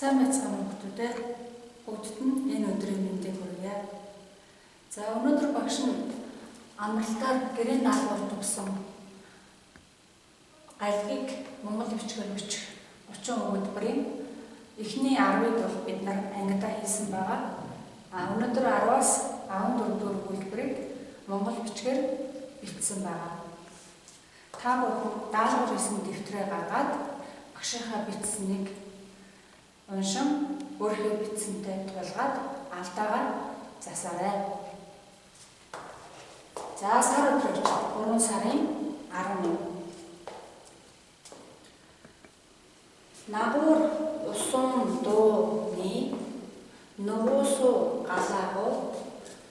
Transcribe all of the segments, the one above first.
Сайн байцгаана уу хүмүүс ээ. Бүгдд нь энэ өдрийн мэндийг хүргье. За өнөөдөр багш нь амралтаар гэрийн даалгавар төгсөн гальгийг Монгол бичгээр бичих 30 өгүүлбэрийн эхний 10-ыг бол бид нар ангидаа хийсэн байгаа. Өнөөдөр 10-аас 14 өгүүлбэрийг Монгол бичгээр бичсэн байгаа. Та бүхэн даалгавар хийсэн дэвтрээ гаргаад багшийнхаа бичсэнийг уншин өөрийнхөө бичсэнтэй тулгаад алдаагаа засаарай. За сар өдрөж 3 сарын 11. Нагуур усан дууны нуусу галаагу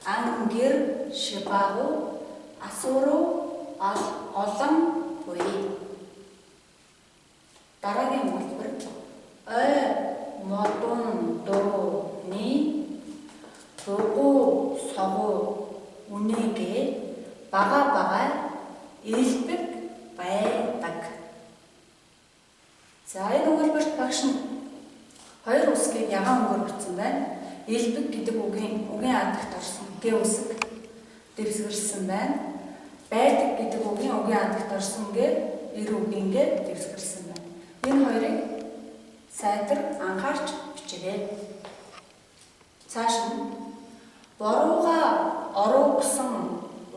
ангэр шибагу асуру олон буй. Дараагийн өгүүлбэр модон дууны дугу согу үнэгээ бага илбэг байдаг. За энэ өгүүлбэрт багш нь хоёр үсгийг ягаан үгээр бичсэн байна. Илбэг гэдэг үгийн адагт орсон гэ үсэг дэвсгэрсэн байна. Байдаг гэдэг үгийн адагт орсон гэ эр үгийн гэ дэвсгэрсэн байна. Энэ хоёрыг сайтар анхаарч бичээрэй. Цааш нь борууга оруу гэсэн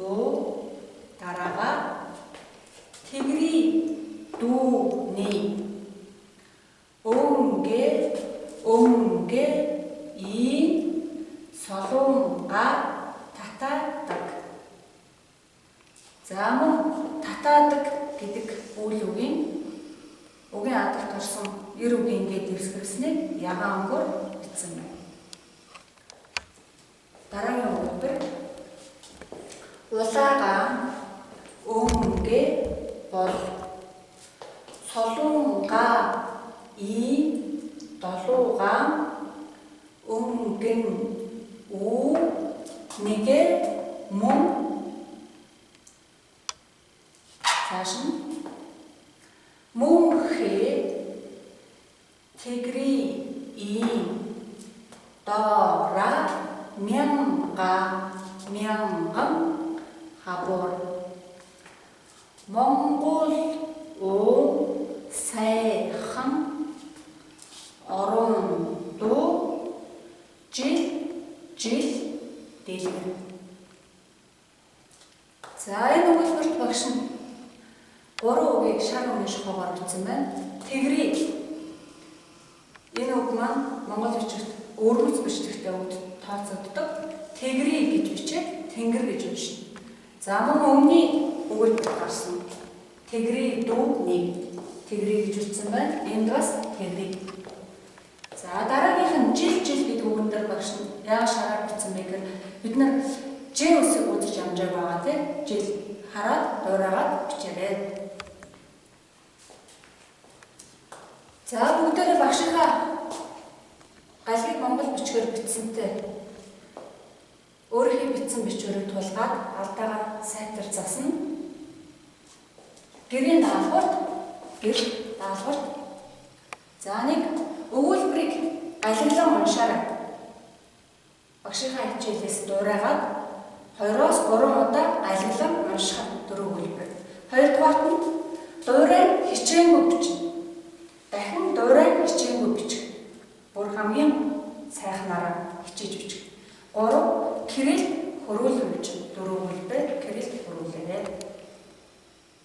уу дараага тэгри дүүний өмгэ ийн солоонга татаадаг. За мөн татаадаг гэдэг үйл үгийн адагт орсон эр үгийн гээ дэвсгэрснийг ягаан үгээр бичсэн байна. Дараагийн өгүүлбэр улаага өмгэ бол солоонга ийн долууга өмгэн үү нэгэ мөн. Цааш нь мөнхэ тэгри ийн доора мянган хабор Монгол сайхан орон дуу жил дэлгэр. За энэ өгүүлбэрт багш нь 3 үгийг шар өмнө шохоогоор бичсэн байна. Тэгри энэ үг маань Монгол бичигт өргөц бичлэгтэй үг тооцогддог. Тэгри гэж бичээд тэнгэр гэж уншина. За мөн өмнөний өгүүлбэрт гарсан тэгри дүү нэг тэгри гэж бичсэн байна. Энд бас тэгри. За дараагийнх нь жил гэдэг үгэн дээр багш нь яа шараар бичсэн бэ гэхээр бид нар Ж үсэг үзэж амжааг байгаа тийм жил хараад дуурайгаад бичээрэй. За бүгдээрээ багшийнхаа гальгийг монгол бичгээр бичсэнтэй өөрийнхөө бичсэн бичвэрийг тулгаад алдаагаа сайтар засна. Гэрийн даалгаварт за нэг өгүүлбэрийг галиглан уншаарай. Багшийнхаа хичээлээс дуурайгаад 2-оос 3 удаа галиглан унших 4 өгүүлбэр. Хоёрдугаарт нь дуурай хичээнгүй бичнэ. Дахин дуурай хичээнгүй бичих. Бүр хамгийн сайхнаараа хичээж бичих. 3 кирилл хөрвүүлэн бичнэ 4 өгүүлбэр.